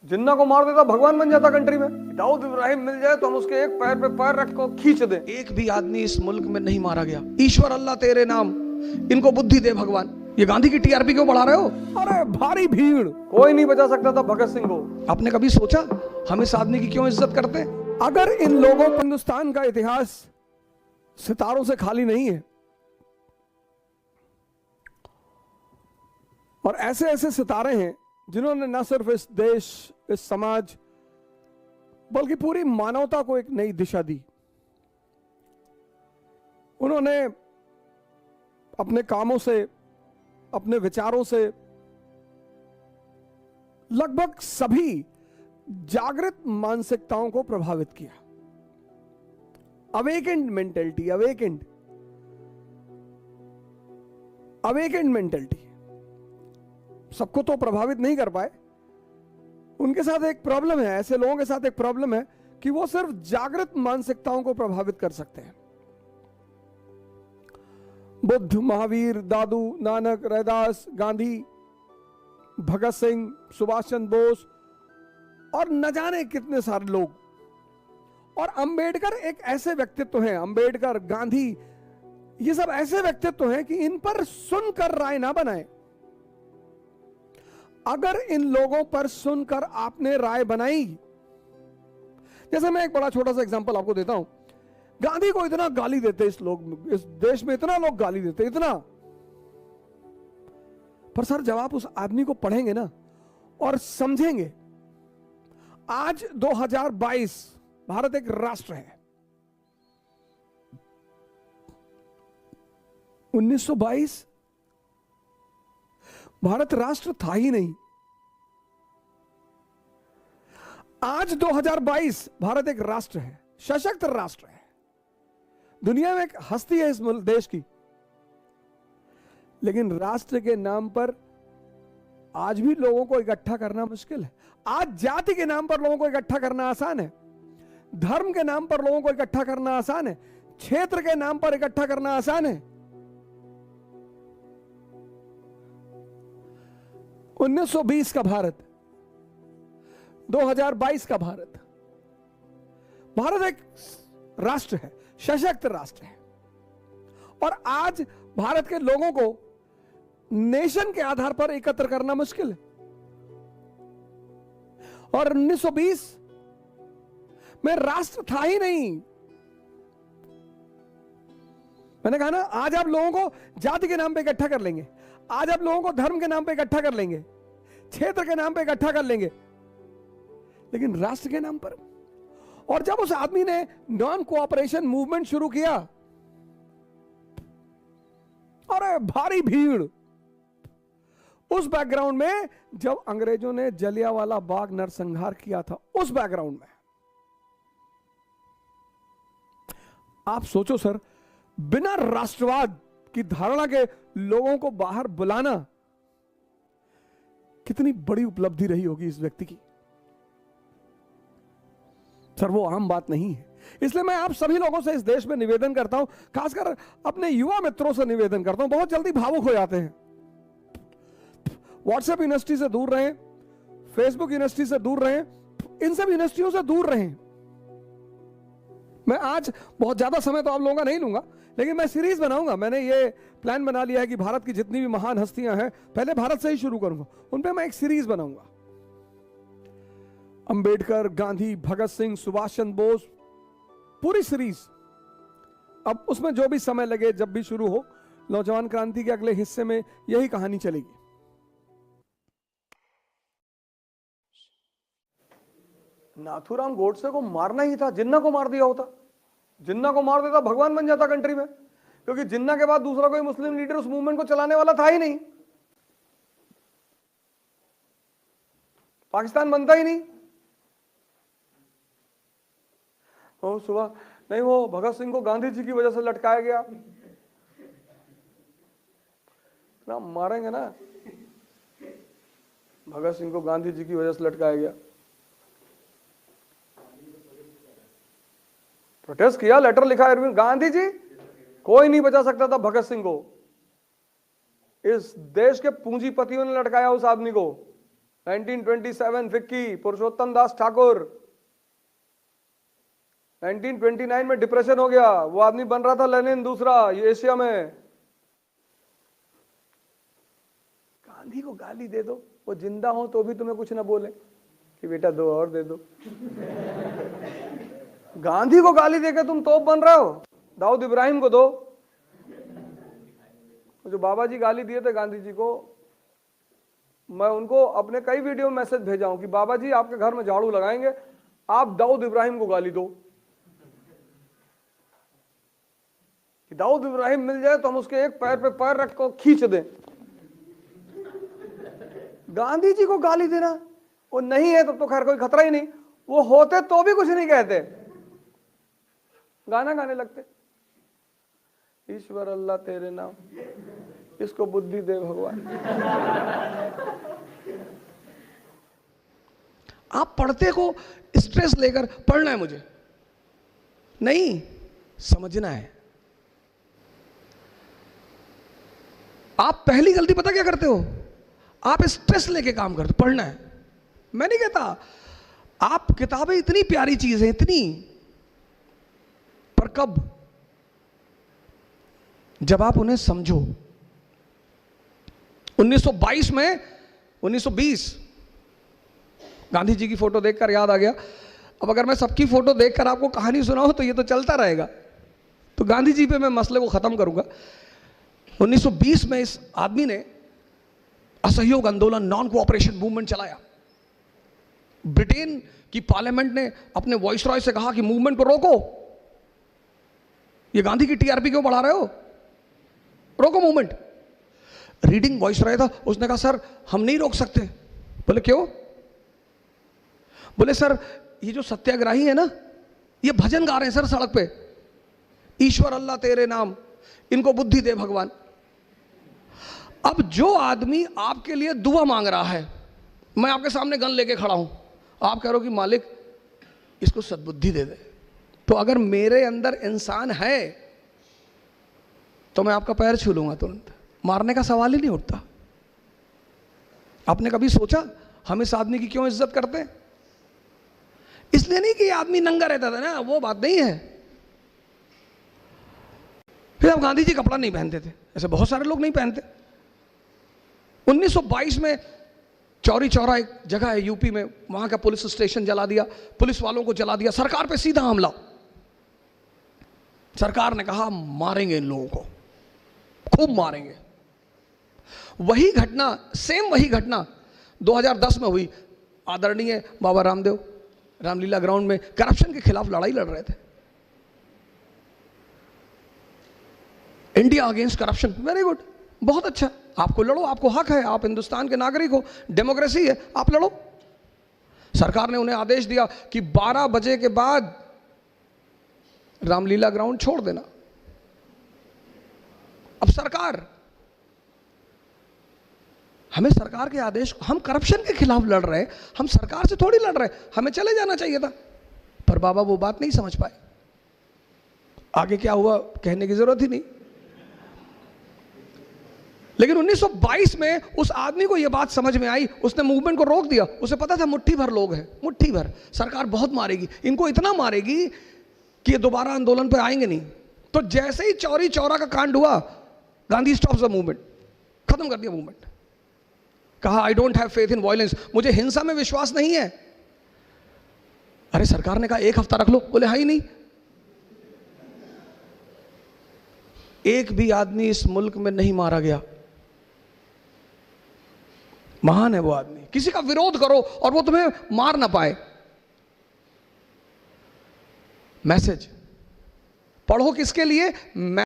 जिन्ना को मार देता भगवान बन जाता कंट्री में। दाऊद इब्राहिम मिल जाए तो हम उसके एक पैर पे पैर रख को खींच दें। एक भी आदमी इस मुल्क में नहीं मारा गया। ईश्वर अल्लाह तेरे नाम, इनको बुद्धि दे भगवान। ये गांधी की टीआरपी क्यों बढ़ा रहे हो? अरे भारी भीड़, कोई नहीं बचा सकता था भगत सिंह को। आपने कभी सोचा हम इस आदमी की क्यों इज्जत करते हैं? अगर इन लोगों को हिंदुस्तान का इतिहास सितारों से खाली नहीं है, और ऐसे ऐसे सितारे हैं जिन्होंने न सिर्फ इस देश, इस समाज, बल्कि पूरी मानवता को एक नई दिशा दी। उन्होंने अपने कामों से, अपने विचारों से लगभग सभी जागृत मानसिकताओं को प्रभावित किया। Awakened mentality, awakened mentality. सबको तो प्रभावित नहीं कर पाए। उनके साथ एक प्रॉब्लम है, ऐसे लोगों के साथ एक प्रॉब्लम है कि वो सिर्फ जागृत मानसिकताओं को प्रभावित कर सकते हैं। बुद्ध, महावीर, दादू, नानक, रैदास, गांधी, भगत सिंह, सुभाष चंद्र बोस और न जाने कितने सारे लोग। और अंबेडकर एक ऐसे व्यक्तित्व हैं, अंबेडकर, गांधी, ये सब ऐसे व्यक्तित्व हैं कि इन पर सुनकर राय ना बनाएं। अगर इन लोगों पर सुनकर आपने राय बनाई, जैसे मैं एक बड़ा छोटा सा एग्जांपल आपको देता हूं। गांधी को इतना गाली देते इस देश में इतना लोग गाली देते, इतना। पर सर जब आप उस आदमी को पढ़ेंगे ना और समझेंगे, आज 2022 भारत एक राष्ट्र है। 1922 भारत राष्ट्र था ही नहीं। आज 2022 भारत एक राष्ट्र है, सशक्त राष्ट्र है। दुनिया में एक हस्ती है इस देश की, लेकिन राष्ट्र के नाम पर आज भी लोगों को इकट्ठा करना मुश्किल है। आज जाति के नाम पर लोगों को इकट्ठा करना आसान है, धर्म के नाम पर लोगों को इकट्ठा करना आसान है, क्षेत्र के नाम पर इकट्ठा करना आसान है। 1920 का भारत, 2022 का भारत, भारत एक राष्ट्र है, सशक्त राष्ट्र है। और आज भारत के लोगों को नेशन के आधार पर एकत्र करना मुश्किल है। और 1920 में राष्ट्र था ही नहीं। मैंने कहा ना, आज आप लोगों को जाति के नाम पे इकट्ठा कर लेंगे, आज आप लोगों को धर्म के नाम पे इकट्ठा कर लेंगे, क्षेत्र के नाम पे इकट्ठा कर लेंगे, लेकिन राष्ट्र के नाम पर। और जब उस आदमी ने नॉन कोऑपरेशन मूवमेंट शुरू किया, अरे भारी भीड़। उस बैकग्राउंड में जब अंग्रेजों ने जलियांवाला बाग नरसंहार किया था, उस बैकग्राउंड में आप सोचो सर, बिना राष्ट्रवाद की धारणा के लोगों को बाहर बुलाना कितनी बड़ी उपलब्धि रही होगी इस व्यक्ति की। सर वो आम बात नहीं है। इसलिए मैं आप सभी लोगों से इस देश में निवेदन करता हूं, खासकर अपने युवा मित्रों से निवेदन करता हूं, बहुत जल्दी भावुक हो जाते हैं। व्हाट्सएप यूनिवर्सिटी से दूर रहें, फेसबुक यूनिवर्सिटी से दूर रहें, इन सब यूनिवर्सिटियों से दूर रहें। मैं आज बहुत ज्यादा समय तो आप लोगों का नहीं लूंगा, लेकिन मैं सीरीज बनाऊंगा। मैंने ये प्लान बना लिया है कि भारत की जितनी भी महान हस्तियां हैं, पहले भारत से ही शुरू करूंगा, उन पे मैं एक सीरीज बनाऊंगा। अंबेडकर, गांधी, भगत सिंह, सुभाष चंद्र बोस, पूरी सीरीज। अब उसमें जो भी समय लगे, जब भी शुरू हो, नौजवान क्रांति के अगले हिस्से में यही कहानी चलेगी। नाथूराम गोडसे को मारना ही था, जिन्ना को मार दिया होता। जिन्ना को मार देता भगवान बन जाता कंट्री में, क्योंकि जिन्ना के बाद दूसरा कोई मुस्लिम लीडर उस मूवमेंट को चलाने वाला था ही नहीं। पाकिस्तान बनता ही नहीं। वो सुबह नहीं, वो भगत सिंह को गांधी जी की वजह से लटकाया गया ना, मारेंगे ना। भगत सिंह को गांधी जी की वजह से लटकाया गया, प्रोटेस्ट किया, लेटर लिखा अरविंद गांधी जी, कोई नहीं बचा सकता था भगत सिंह को। इस देश के पूंजीपतियों ने लटकाया उस आदमी को। 1927 फिक्की पुरुषोत्तम दास ठाकुर। 1929 में डिप्रेशन हो गया, वो आदमी बन रहा था लेनिन दूसरा ये एशिया में। गांधी को गाली दे दो, वो जिंदा हो तो भी तुम्हें कुछ ना बोले कि बेटा दो और दे दो। गांधी को गाली देकर तुम तोप बन रहे हो। दाऊद इब्राहिम को दो, जो बाबा जी गाली दिए थे गांधी जी को, मैं उनको अपने कई वीडियो में मैसेज भेजा हूं कि बाबा जी आपके घर में झाड़ू लगाएंगे, आप दाऊद इब्राहिम को गाली दो कि दाऊद इब्राहिम मिल जाए तो हम उसके एक पैर पे पैर रख कर खींच दें। गांधी जी को गाली देना, वो नहीं है तब तो खैर कोई खतरा ही नहीं, वो होते तो भी कुछ नहीं कहते, गाना गाने लगते। ईश्वर अल्लाह तेरे नाम, इसको बुद्धि दे भगवान। आप पढ़ते को स्ट्रेस लेकर पढ़ना है मुझे नहीं, समझना है। आप पहली गलती पता क्या करते हो, आप स्ट्रेस लेके काम करते हो। पढ़ना है, मैं नहीं कहता, आप किताबें इतनी प्यारी चीज है इतनी, पर कब, जब आप उन्हें समझो। 1922 में 1920 गांधी जी की फोटो देखकर याद आ गया। अब अगर मैं सबकी फोटो देखकर आपको कहानी सुनाऊं तो ये तो चलता रहेगा, तो गांधी जी पे मैं मसले को खत्म करूंगा। 1920 में इस आदमी ने असहयोग आंदोलन, नॉन कोऑपरेशन मूवमेंट चलाया। ब्रिटेन की पार्लियामेंट ने अपने वॉइसरॉय से कहा कि मूवमेंट को रोको, ये गांधी की टीआरपी क्यों बढ़ा रहे हो, रोको मूवमेंट। रीडिंग वॉइसरॉय था, उसने कहा सर हम नहीं रोक सकते। बोले क्यों? बोले सर ये जो सत्याग्रही है ना, ये भजन गा रहे हैं सर सड़क पे, ईश्वर अल्लाह तेरे नाम, इनको बुद्धि दे भगवान। अब जो आदमी आपके लिए दुआ मांग रहा है, मैं आपके सामने गन लेके खड़ा हूं, आप कह रहे हो कि मालिक इसको सद्बुद्धि दे दे, तो अगर मेरे अंदर इंसान है तो मैं आपका पैर छू लूंगा तुरंत, मारने का सवाल ही नहीं उठता। आपने कभी सोचा हम इस आदमी की क्यों इज्जत करते हैं? इसलिए नहीं कि ये आदमी नंगा रहता था ना, वो बात नहीं है। फिर अब गांधी जी कपड़ा नहीं पहनते थे, ऐसे बहुत सारे लोग नहीं पहनते। 1922 में चौरी चौरा एक जगह है यूपी में, वहां का पुलिस स्टेशन जला दिया, पुलिस वालों को जला दिया, सरकार पे सीधा हमला। सरकार ने कहा मारेंगे इन लोगों को, खूब मारेंगे। वही घटना, सेम वही घटना 2010 में हुई। आदरणीय बाबा रामदेव रामलीला ग्राउंड में करप्शन के खिलाफ लड़ाई लड़ रहे थे। India against corruption, very good, बहुत अच्छा, आपको लड़ो, आपको हक है, आप हिंदुस्तान के नागरिक हो, डेमोक्रेसी है, आप लड़ो। सरकार ने उन्हें आदेश दिया कि 12 बजे के बाद रामलीला ग्राउंड छोड़ देना। अब सरकार, हमें सरकार के आदेश, हम करप्शन के खिलाफ लड़ रहे हैं, हम सरकार से थोड़ी लड़ रहे हैं, हमें चले जाना चाहिए था। पर बाबा वो बात नहीं समझ पाए। आगे क्या हुआ कहने की जरूरत ही नहीं। लेकिन 1922 में उस आदमी को यह बात समझ में आई, उसने मूवमेंट को रोक दिया। उसे पता था मुट्ठी भर लोग हैं, मुट्ठी भर, सरकार बहुत मारेगी, इनको इतना मारेगी कि ये दोबारा आंदोलन पर आएंगे नहीं। तो जैसे ही चौरी चौरा का कांड हुआ, गांधी स्टॉप्स द मूवमेंट, खत्म कर दिया मूवमेंट। कहा I don't have faith in violence, मुझे हिंसा में विश्वास नहीं है। अरे सरकार ने कहा एक हफ्ता रख लो, बोले हाँ ही नहीं। एक भी आदमी इस मुल्क में नहीं मारा गया, महान है वो आदमी। किसी का विरोध करो और वो तुम्हें मार ना पाए। मैसेज पढ़ो किसके लिए?